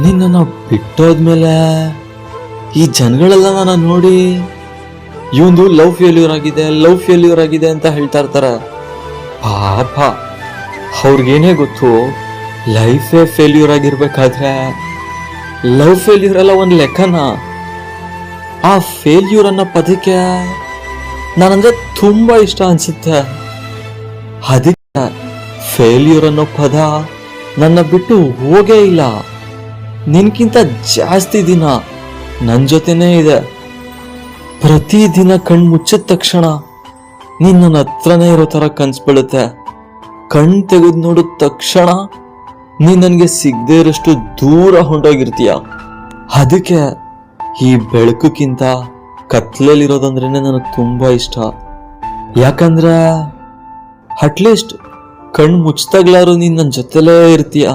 ನಿನ್ನ ಬಿಟ್ಟೋದ್ಮೇಲೆ ಈ ಜನಗಳೆಲ್ಲ ನನ್ನ ನೋಡಿ ಇವಂದು ಲವ್ ಫೇಲ್ಯೂರ್ ಆಗಿದೆ ಅಂತ ಹೇಳ್ತಾ ಇರ್ತಾರೆ. ಪಾಪ ಅವ್ರಿಗೇನೇ ಗೊತ್ತು, ಲೈಫೇ ಫೇಲ್ಯೂರ್ ಆಗಿರ್ಬೇಕಾದ್ರೆ ಲವ್ ಫೇಲ್ಯೂರ್ ಎಲ್ಲ ಒಂದು ಲೆಕ್ಕನ. ಆ ಫೇಲ್ಯೂರ್ ಅನ್ನೋ ಪದಕ್ಕೆ ನಾನಂದ್ರೆ ತುಂಬಾ ಇಷ್ಟ ಅನ್ಸುತ್ತೆ. ಅದಕ್ಕೆ ಫೇಲ್ಯೂರ್ ಅನ್ನೋ ಪದ ನನ್ನ ಬಿಟ್ಟು ಹೋಗೇ ಇಲ್ಲ. ನಿನ್ಕಿಂತ ಜಾಸ್ತಿ ದಿನ ನನ್ನ ಜೊತೆನೇ ಇದೆ. ಪ್ರತಿದಿನ ಕಣ್ ಮುಚ್ಚಿದ ತಕ್ಷಣ ನೀನ್ ನನ್ನ ಹತ್ರನೇ ಇರೋ ತರ ಕನ್ಸ್ ಬೀಳುತ್ತೆ. ಕಣ್ ತೆಗೆದು ನೋಡಿದ ತಕ್ಷಣ ನೀನ್ ನನ್ಗೆ ಸಿಗದೆ ಇರೋಷ್ಟು ದೂರ ಹೊಂಟೋಗಿರ್ತೀಯ. ಅದಕ್ಕೆ ಈ ಬೆಳಕಕ್ಕಿಂತ ಕತ್ಲೆಲಿರೋದಂದ್ರೇನೆ ನನಗೆ ತುಂಬಾ ಇಷ್ಟ. ಯಾಕಂದ್ರೆ ಅಟ್ಲೀಸ್ಟ್ ಕಣ್ ಮುಚ್ತಾಗ್ಲಾರು ನೀನ್ ನನ್ನ ಜೊತೆಲೇ ಇರ್ತೀಯ.